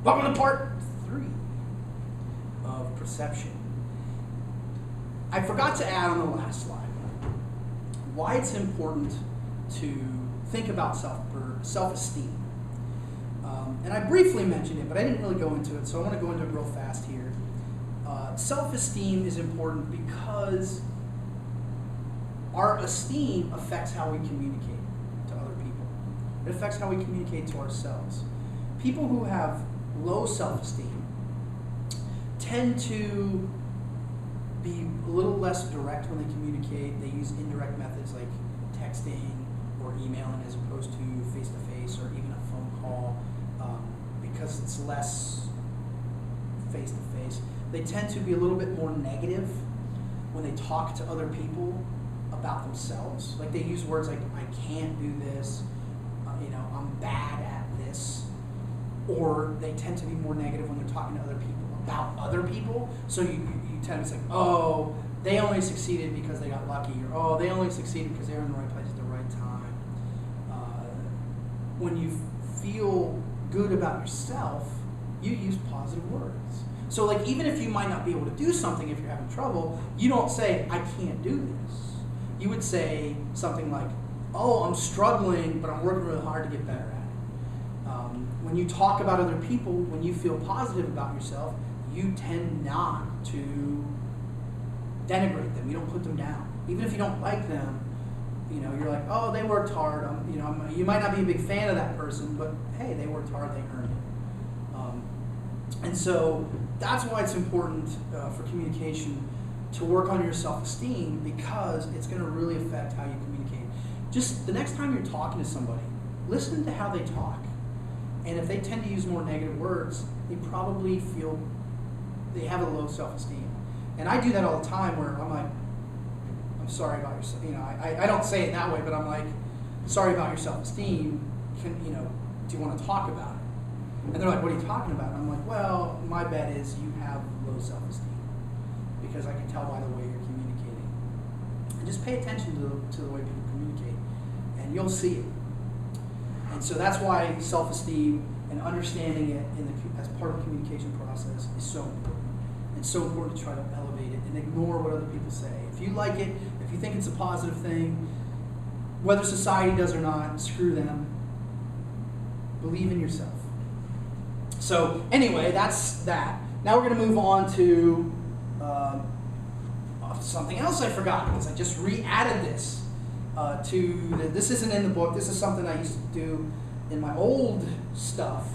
Welcome to part 3 of perception. I forgot to add on the last slide why it's important to think about self-esteem. And I briefly mentioned it, but I didn't really go into it, so I want to go into it real fast here. Self-esteem is important because our esteem affects how we communicate to other people. It affects how we communicate to ourselves. People who have low self-esteem tend to be a little less direct when they communicate. They use indirect methods like texting or emailing as opposed to face-to-face or even a phone call because it's less face-to-face. They tend to be a little bit more negative when they talk to other people about themselves. Like they use words like, I can't do this, I'm bad at this. Or they tend to be more negative when they're talking to other people about other people. So you tend to be like, oh, they only succeeded because they got lucky, or oh, they only succeeded because they were in the right place at the right time. When you feel good about yourself, you use positive words. So like even if you might not be able to do something if you're having trouble, you don't say, I can't do this. You would say something like, oh, I'm struggling, but I'm working really hard to get better at it. When you talk about other people, when you feel positive about yourself, you tend not to denigrate them. You don't put them down. Even if you don't like them, you're like, oh, they worked hard. You might not be a big fan of that person, but hey, they worked hard, they earned it. And so that's why it's important for communication to work on your self-esteem, because it's going to really affect how you communicate. Just the next time you're talking to somebody, listen to how they talk. And if they tend to use more negative words, they probably feel they have a low self-esteem. And I do that all the time where I'm like, I'm sorry about yourself. I don't say it that way, but I'm like, sorry about your self-esteem. Do you want to talk about it? And they're like, what are you talking about? And I'm like, well, my bet is you have low self-esteem because I can tell by the way you're communicating. And just pay attention to the way people communicate, and you'll see it. And so that's why self-esteem and understanding it as part of the communication process is so important. It's so important to try to elevate it and ignore what other people say. If you like it, if you think it's a positive thing, whether society does or not, screw them. Believe in yourself. So anyway, that's that. Now we're going to move on to something else I forgot because I just re-added this. This isn't in the book. This is something I used to do in my old stuff,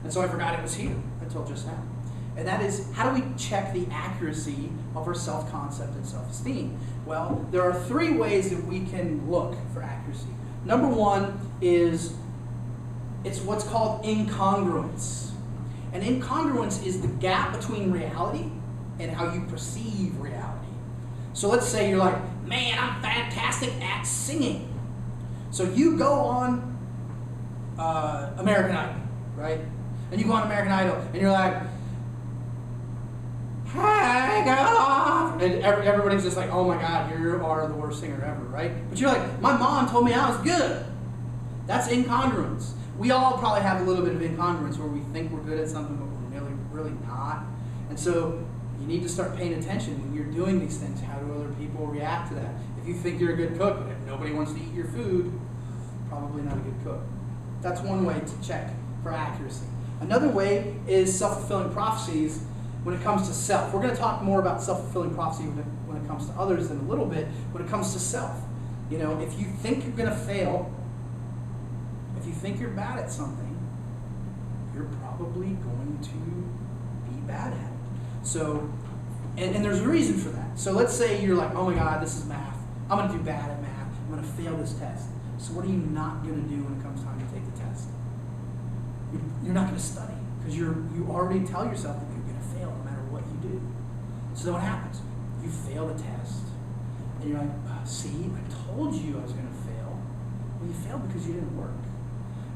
and so I forgot it was here until just now. And that is, how do we check the accuracy of our self-concept and self-esteem? Well, there are 3 ways that we can look for accuracy. Number 1 is it's what's called incongruence. And incongruence is the gap between reality and how you perceive reality. So let's say you're like, man, I'm fantastic at singing. So you go on American Idol, right? And you go on American Idol, and you're like, hang off. And everybody's just like, oh my God, you are the worst singer ever, right? But you're like, my mom told me I was good. That's incongruence. We all probably have a little bit of incongruence where we think we're good at something, but we're really not. And so you need to start paying attention when you're doing these things. How do other people react to that? If you think you're a good cook, but if nobody wants to eat your food, probably not a good cook. That's one way to check for accuracy. Another way is self-fulfilling prophecies when it comes to self. We're going to talk more about self-fulfilling prophecy when it comes to others in a little bit. When it comes to self, if you think you're going to fail, if you think you're bad at something, you're probably going to be bad at it. So, and there's a reason for that. So let's say you're like, oh my God, this is math. I'm going to do bad at math. I'm going to fail this test. So what are you not going to do when it comes time to take the test? You're not going to study because you already tell yourself that you're going to fail no matter what you do. So then what happens? You fail the test. And you're like, see, I told you I was going to fail. Well, you failed because you didn't work.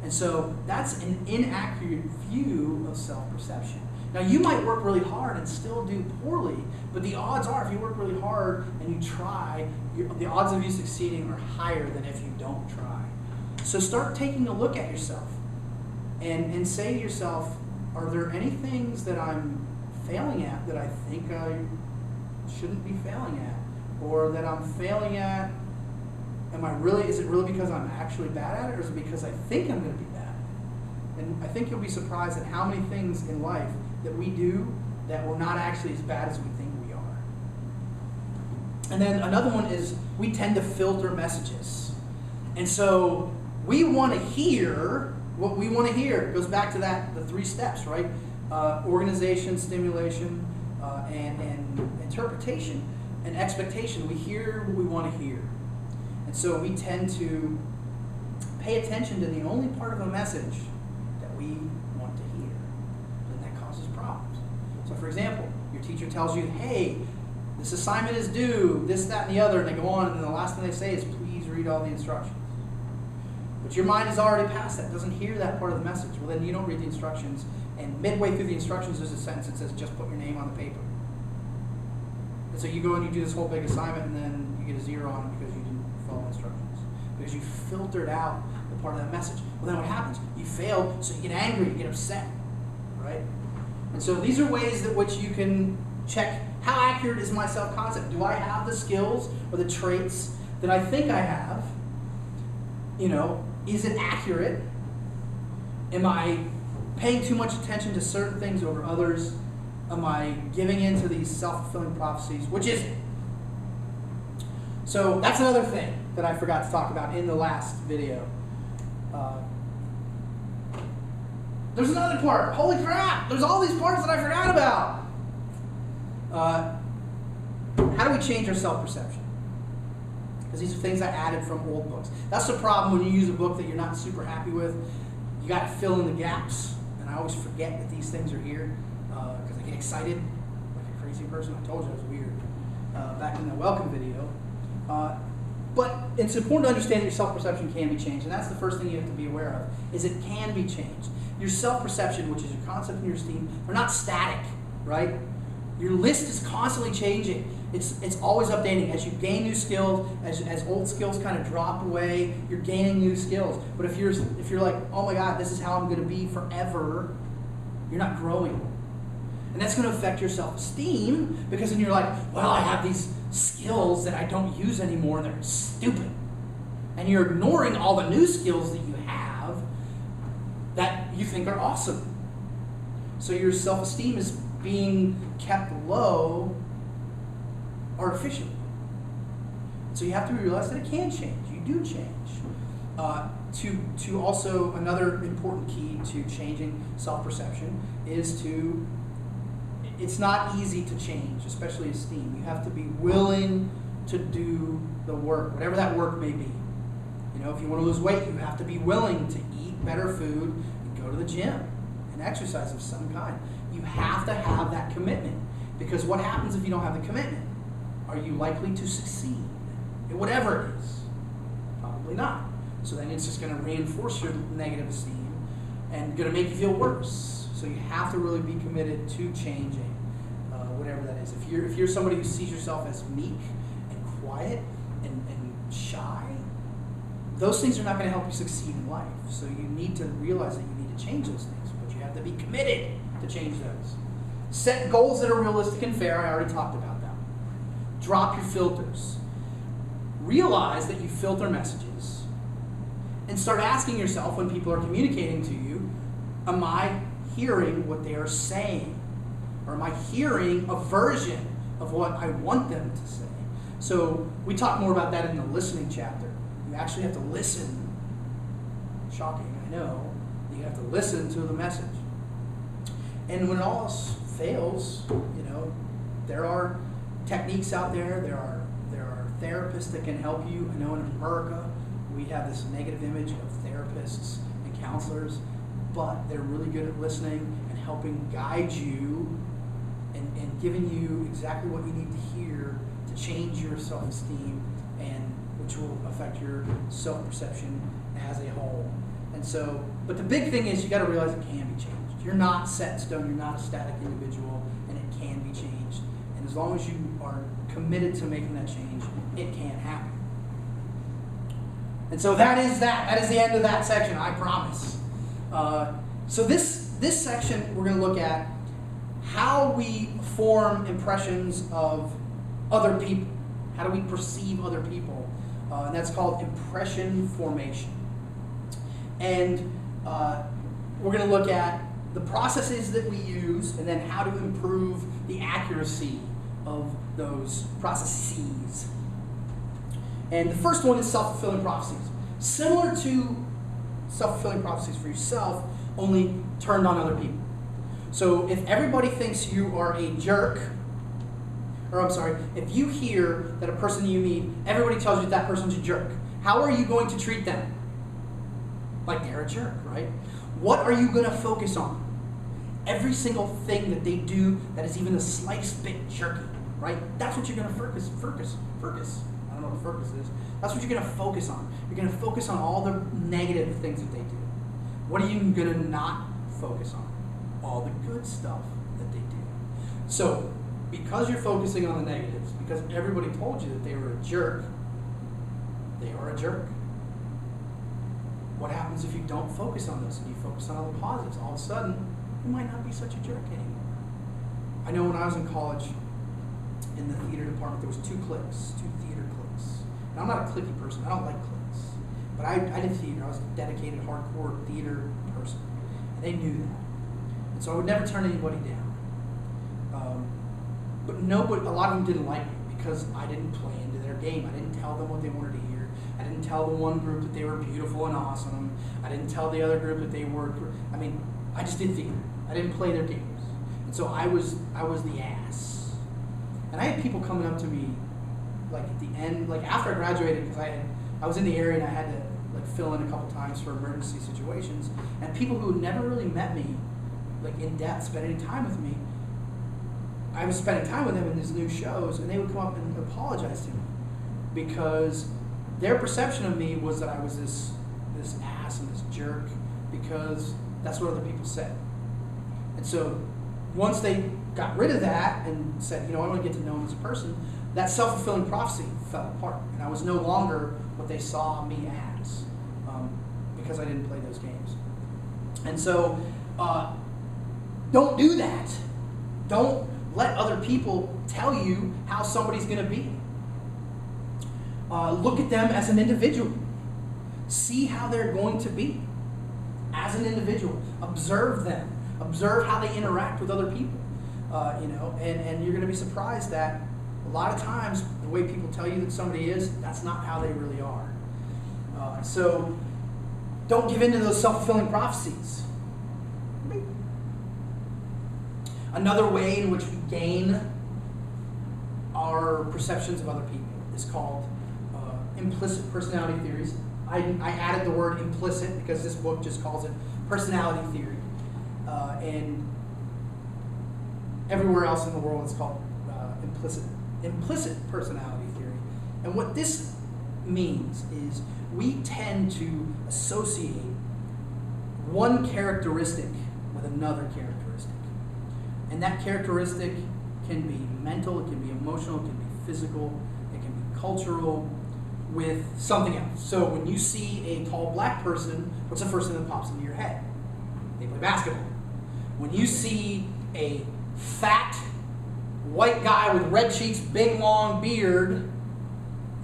And so that's an inaccurate view of self-perception. Now, you might work really hard and still do poorly, but the odds are if you work really hard and you try, the odds of you succeeding are higher than if you don't try. So start taking a look at yourself and say to yourself, are there any things that I'm failing at that I think I shouldn't be failing at? Or that I'm failing at, is it really because I'm actually bad at it, or is it because I think I'm going to be bad at it? And I think you'll be surprised at how many things in life that we do that we're not actually as bad as we think we are. And then another one is we tend to filter messages. And so we want to hear what we want to hear. It goes back to the 3 steps, right? Organization, stimulation, and interpretation and expectation. We hear what we want to hear. And so we tend to pay attention to the only part of a message that we want to hear. And that causes problems. So for example, your teacher tells you, hey, this assignment is due, this, that, and the other, and they go on, and then the last thing they say is, please read all the instructions. But your mind is already past that, doesn't hear that part of the message. Well, then you don't read the instructions, and midway through the instructions there's a sentence that says, just put your name on the paper. And so you go and you do this whole big assignment, and then you get a 0 on it because you didn't follow instructions. Because you filtered out the part of that message. Well, then what happens? You failed, so you get angry, you get upset, right? And so these are ways that which you can check how accurate is my self-concept. Do I have the skills or the traits that I think I have? Is it accurate? Am I paying too much attention to certain things over others? Am I giving in to these self-fulfilling prophecies? Which is it? So that's another thing that I forgot to talk about in the last video. There's another part. Holy crap! There's all these parts that I forgot about. How do we change our self-perception? Because these are things I added from old books. That's the problem when you use a book that you're not super happy with. You got to fill in the gaps. And I always forget that these things are here because I get excited like a crazy person. I told you I was weird back in the welcome video. But it's important to understand that your self-perception can be changed. And that's the first thing you have to be aware of, is it can be changed. Your self-perception, which is your concept and your esteem, are not static, right? Your list is constantly changing. It's always updating. As you gain new skills, as old skills kind of drop away, you're gaining new skills. But if you're like, oh my God, this is how I'm going to be forever, you're not growing. And that's going to affect your self-esteem, because then you're like, well, I have these skills that I don't use anymore, and they're stupid. And you're ignoring all the new skills that you have that you think are awesome. So your self-esteem is being kept low artificially. So you have to realize that it can change. You do change. To also, another important key to changing self-perception is it's not easy to change, especially esteem. You have to be willing to do the work, whatever that work may be. If you want to lose weight, you have to be willing to eat better food and go to the gym and exercise of some kind. You have to have that commitment, because what happens if you don't have the commitment? Are you likely to succeed in whatever it is? Probably not. So then it's just going to reinforce your negative esteem and going to make you feel worse. So you have to really be committed to changing whatever that is. If you're somebody who sees yourself as meek and quiet and shy, those things are not going to help you succeed in life. So you need to realize that you need to change those things, but you have to be committed to change those. Set goals that are realistic and fair. I already talked about that. Drop your filters. Realize that you filter messages, and start asking yourself when people are communicating to you, am I hearing what they are saying? Or am I hearing a version of what I want them to say? So we talk more about that in the listening chapter. You actually have to listen. Shocking, I know. You have to listen to the message. And when it all fails, there are techniques out there. There are therapists that can help you. I know in America we have this negative image of therapists and counselors, but they're really good at listening and helping guide you and giving you exactly what you need to hear to change your self-esteem, and which will affect your self-perception as a whole. And so, but the big thing is you got to realize it can be changed. You're not set in stone. You're not a static individual, and it can be changed. And as long as you are committed to making that change, it can happen. And so that is the end of that section, I promise. So this this section, we're going to look at how we form impressions of other people. How do we perceive other people? And that's called impression formation. And we're going to look at the processes that we use and then how to improve the accuracy of those processes. And the first one is self-fulfilling prophecies. Similar to self-fulfilling prophecies for yourself, only turned on other people. So if everybody thinks you are a jerk, or I'm sorry, if you hear that a person you meet, everybody tells you that person's a jerk, how are you going to treat them? Like they're a jerk, right? What are you going to focus on? Every single thing that they do that is even the slightest bit jerky, right? That's what you're going to focus. I don't know what focus is. That's what you're going to focus on. You're going to focus on all the negative things that they do. What are you going to not focus on? All the good stuff that they do. So, because you're focusing on the negatives, because everybody told you that they were a jerk, they are a jerk. What happens if you don't focus on this and you focus on all the positives? All of a sudden, you might not be such a jerk anymore. I know when I was in college, in the theater department, there was two theater cliques. And I'm not a cliquey person. I don't like cliques. But I did theater. I was a dedicated, hardcore theater person. And they knew that. And so I would never turn anybody down. But a lot of them didn't like me because I didn't play into their game. I didn't tell them what they wanted to hear. I didn't tell the one group that they were beautiful and awesome. I didn't tell the other group that they were, I just did theater. I didn't play their games. And so I was the ass. And I had people coming up to me, like at the end, like after I graduated, because I was in the area and I had to like fill in a couple times for emergency situations, and people who had never really met me, like in depth, spent any time with me, I was spending time with them in these new shows, and they would come up and apologize to me because their perception of me was that I was this ass and this jerk because that's what other people said. And so once they got rid of that and said, I want to get to know him as a person, that self-fulfilling prophecy fell apart. And I was no longer what they saw me as because I didn't play those games. And so don't do that. Don't let other people tell you how somebody's going to be. Look at them as an individual. See how they're going to be as an individual. Observe them. Observe how they interact with other people. And you're going to be surprised that a lot of times the way people tell you that somebody is, that's not how they really are. So don't give in to those self-fulfilling prophecies. Another way in which we gain our perceptions of other people is called implicit personality theories. I added the word implicit because this book just calls it personality theory. And everywhere else in the world it's called implicit personality theory. And what this means is we tend to associate one characteristic with another characteristic. And that characteristic can be mental, it can be emotional, it can be physical, it can be cultural, with something else. So when you see a tall black person, what's the first thing that pops into your head? They play basketball. When you see a fat white guy with red cheeks, big long beard,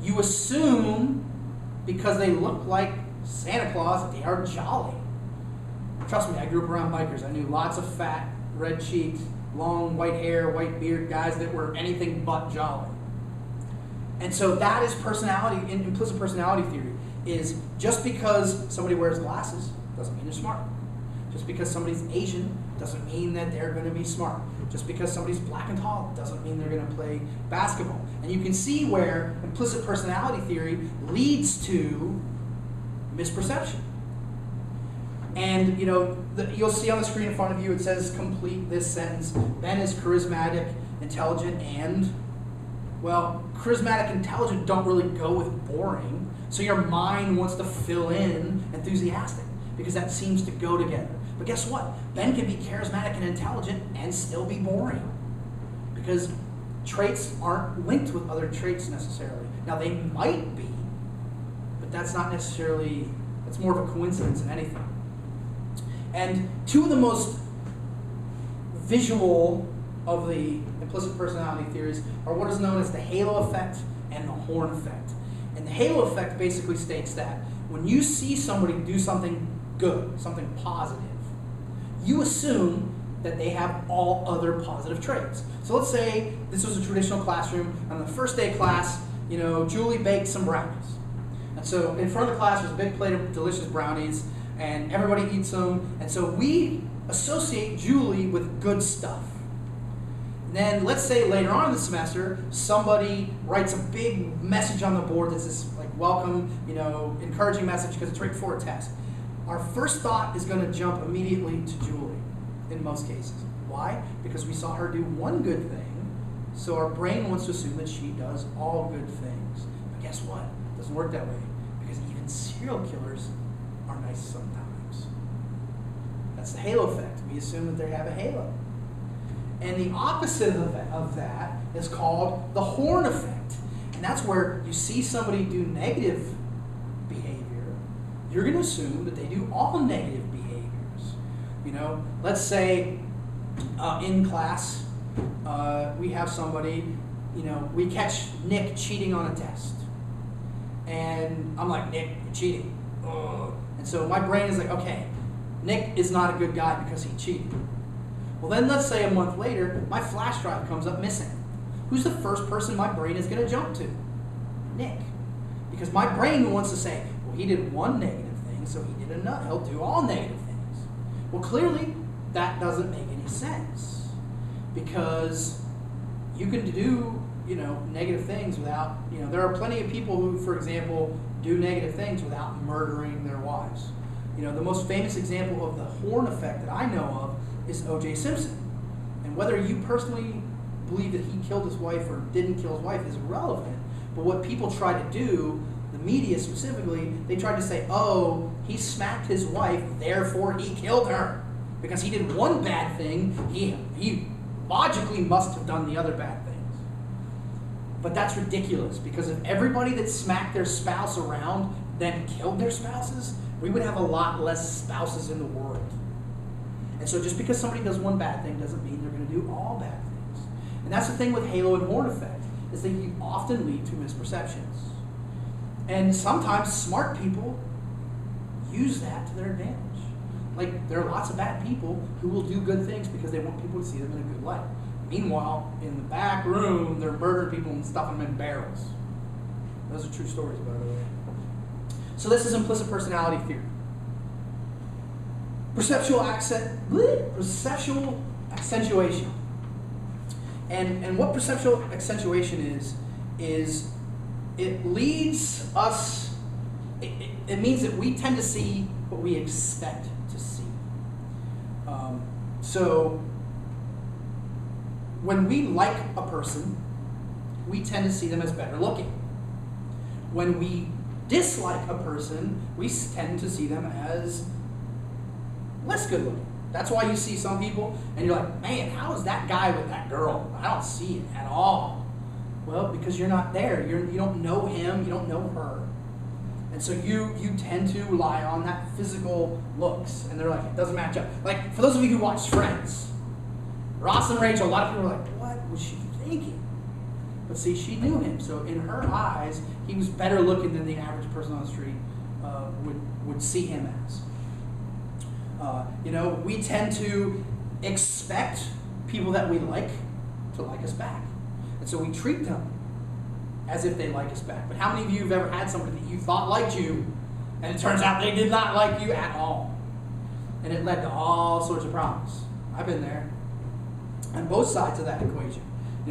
you assume because they look like Santa Claus that they are jolly. Trust me, I grew up around bikers. I knew lots of fat, red cheeks, long white hair, white beard guys that were anything but jolly. And so that is personality, implicit personality theory, is just because somebody wears glasses doesn't mean they're smart. Just because somebody's Asian doesn't mean that they're going to be smart. Just because somebody's black and tall doesn't mean they're going to play basketball. And you can see where implicit personality theory leads to misperception. And you'll see on the screen in front of you, it says complete this sentence. Ben is charismatic, intelligent, and, well, charismatic, intelligent don't really go with boring. So your mind wants to fill in enthusiastic because that seems to go together. But guess what? Ben can be charismatic and intelligent and still be boring because traits aren't linked with other traits necessarily. Now they might be, but that's not necessarily, that's more of a coincidence than anything. And two of the most visual of the implicit personality theories are what is known as the halo effect and the horn effect. And the halo effect basically states that when you see somebody do something good, something positive, you assume that they have all other positive traits. So let's say this was a traditional classroom, and on the first day of class, Julie baked some brownies. And so in front of the class was a big plate of delicious brownies, and everybody eats them, and so we associate Julie with good stuff. And then let's say later on in the semester, somebody writes a big message on the board that's this like welcome, encouraging message because it's right before a test. Our first thought is going to jump immediately to Julie in most cases. Why? Because we saw her do one good thing, so our brain wants to assume that she does all good things. But guess what? It doesn't work that way, because even serial killers are nice sometimes. That's the halo effect. We assume that they have a halo. And the opposite of that is called the horn effect. And that's where you see somebody do negative behavior, you're going to assume that they do all negative behaviors. Let's say in class, we have somebody, we catch Nick cheating on a test. And I'm like, Nick, you're cheating. Ugh. And so my brain is like, okay, Nick is not a good guy because he cheated. Well, then let's say a month later, my flash drive comes up missing. Who's the first person my brain is going to jump to? Nick. Because my brain wants to say, well, he did one negative thing, so he did another. He'll do all negative things. Well, clearly, that doesn't make any sense. Because you can do, negative things without, there are plenty of people who, for example, do negative things without murdering their wives. The most famous example of the horn effect that I know of is O.J. Simpson. And whether you personally believe that he killed his wife or didn't kill his wife is irrelevant. But what people try to do, the media specifically, they tried to say, oh, he smacked his wife, therefore he killed her. Because he did one bad thing, he logically must have done the other bad things. But that's ridiculous, because if everybody that smacked their spouse around then killed their spouses, we would have a lot less spouses in the world. And so just because somebody does one bad thing doesn't mean they're going to do all bad things. And that's the thing with halo and horn effect, is that you often lead to misperceptions. And sometimes smart people use that to their advantage. Like, there are lots of bad people who will do good things because they want people to see them in a good light. Meanwhile, in the back room, they're murdering people and stuffing them in barrels. Those are true stories, by the way. So this is implicit personality theory. Perceptual accentuation. And what perceptual accentuation is it leads us, it means that we tend to see what we expect to see. So when we like a person, we tend to see them as better looking. When we dislike a person, we tend to see them as less good looking. That's why you see some people and you're like, man, how is that guy with that girl? I don't see it at all. Well, because you're not there. You don't know him, you don't know her. And so you tend to rely on that physical looks. And they're like, it doesn't match up. Like, for those of you who watch Friends, Ross and Rachel, a lot of people are like, what was she thinking? But see, she knew him. So in her eyes, he was better looking than the average person on the street would see him as. We tend to expect people that we like to like us back. And so we treat them as if they like us back. But how many of you have ever had somebody that you thought liked you, and it turns out they did not like you at all? And it led to all sorts of problems. I've been there. On both sides of that equation.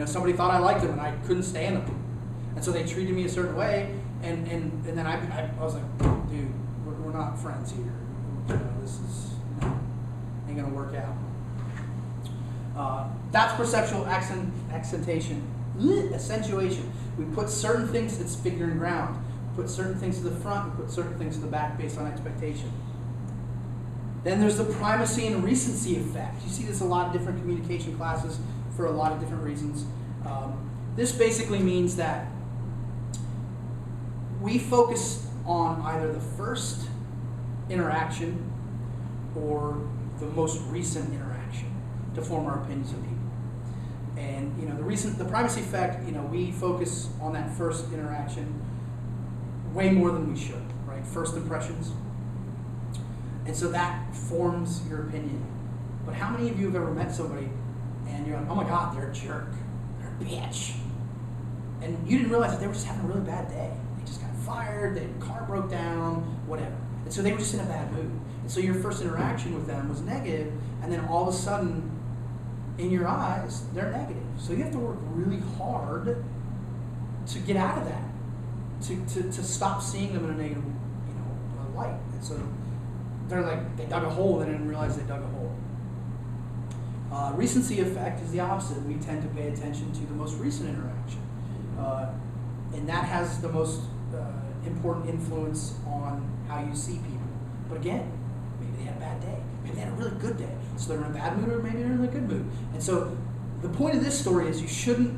Somebody thought I liked them and I couldn't stand them. And so they treated me a certain way, and then I was like, dude, we're not friends here. This is ain't gonna work out. That's perceptual accentuation. We put certain things, it's figure and ground. We put certain things to the front, we put certain things to the back based on expectation. Then there's the primacy and recency effect. You see this in a lot of different communication classes for a lot of different reasons. This basically means that we focus on either the first interaction or the most recent interaction. to form our opinions of people. And the primacy effect, we focus on that first interaction way more than we should, right? First impressions. And so that forms your opinion. But how many of you have ever met somebody and you're like, oh my God, they're a jerk, they're a bitch. And you didn't realize that they were just having a really bad day. They just got fired, their car broke down, whatever. And so they were just in a bad mood. And so your first interaction with them was negative, and then all of a sudden, in your eyes, they're negative. So you have to work really hard to get out of that, to stop seeing them in a negative, light. And so they're like, they dug a hole, they didn't realize they dug a hole. Recency effect is the opposite. We tend to pay attention to the most recent interaction. And that has the most important influence on how you see people. But again, maybe they had a bad day. Maybe they had a really good day. So they're in a bad mood, or maybe they're in a good mood. And so the point of this story is you shouldn't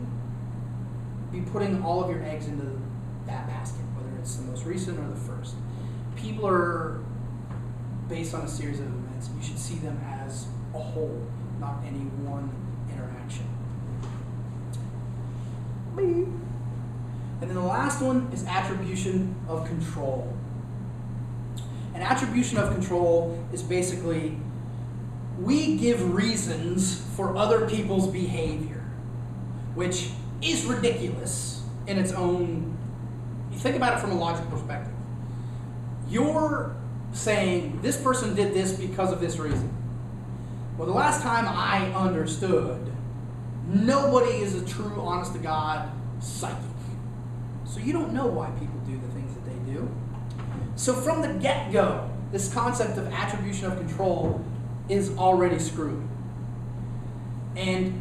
be putting all of your eggs into that basket, whether it's the most recent or the first. People are based on a series of events. You should see them as a whole, not any one interaction. And then the last one is attribution of control. And attribution of control is basically, we give reasons for other people's behavior, which is ridiculous in its own. You think about it from a logical perspective. You're saying this person did this because of this reason. Well, the last time I understood, nobody is a true, honest to God psychic. So you don't know why people do the things that they do. So from the get-go, this concept of attribution of control is already screwed. And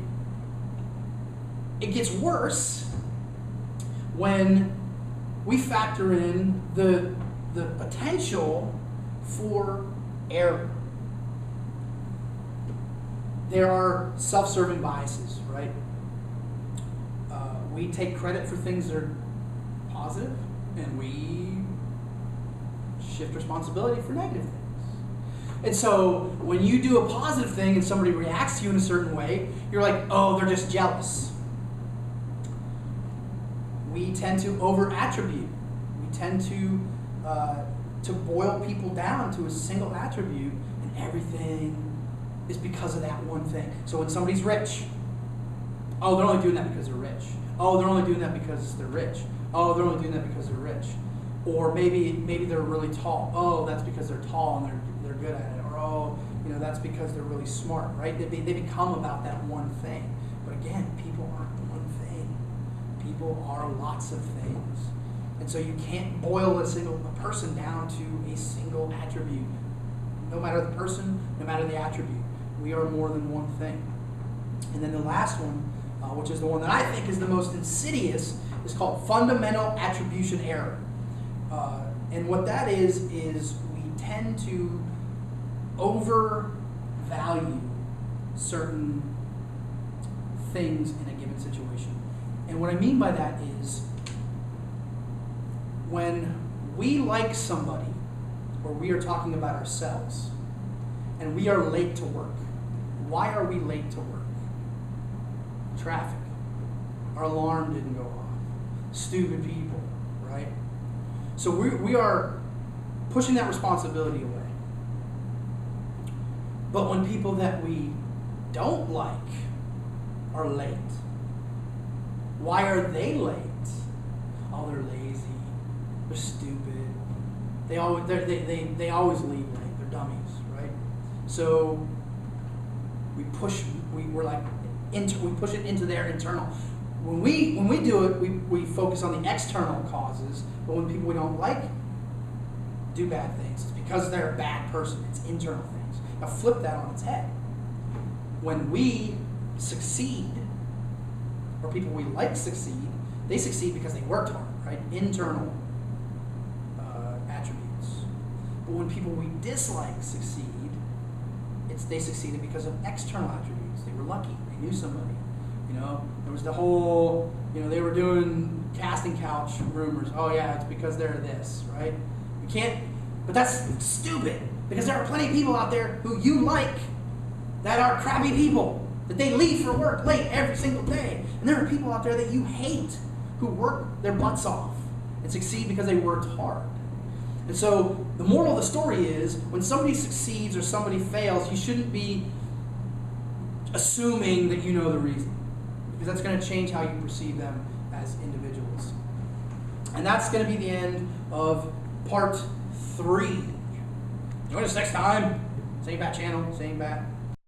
it gets worse when we factor in the potential for error. There are self-serving biases, right? We take credit for things that are positive, and we shift responsibility for negative things. And so when you do a positive thing and somebody reacts to you in a certain way, you're like, oh, they're just jealous. We tend to over-attribute. We tend to boil people down to a single attribute, and everything is because of that one thing. So when somebody's rich, oh, they're only doing that because they're rich. Oh, they're only doing that because they're rich. Oh, they're only doing that because they're rich. Or maybe they're really tall. Oh, that's because they're tall and they're good at it. Or oh, that's because they're really smart, right? They become about that one thing. But again, people aren't one thing. People are lots of things. And so you can't boil a person down to a single attribute. No matter the person, no matter the attribute. We are more than one thing. And then the last one, which is the one that I think is the most insidious, is called fundamental attribution error. And what that is we tend to overvalue certain things in a given situation. And what I mean by that is when we like somebody, or we are talking about ourselves, and we are late to work. Why are we late to work? Traffic. Our alarm didn't go off. Stupid people, right? So we are pushing that responsibility away. But when people that we don't like are late, why are they late? Oh, they're lazy. They're stupid. They always leave late. They're dummies, right? So we push it into their internal. When we do it, we focus on the external causes, but when people we don't like do bad things, it's because they're a bad person. It's internal things. Now flip that on its head. When we succeed, or people we like succeed, they succeed because they worked hard, right? Internal attributes. But when people we dislike succeed, they succeeded because of external attributes. They were lucky. They knew somebody. There was the whole, they were doing casting couch rumors. Oh yeah, it's because they're this, right? You can't, but that's stupid because there are plenty of people out there who you like that are crappy people. That they leave for work late every single day. And there are people out there that you hate who work their butts off and succeed because they worked hard. And so the moral of the story is when somebody succeeds or somebody fails, you shouldn't be assuming that you know the reason, because that's going to change how you perceive them as individuals. And that's going to be the end of part 3. Join us next time. Same bat channel, same bat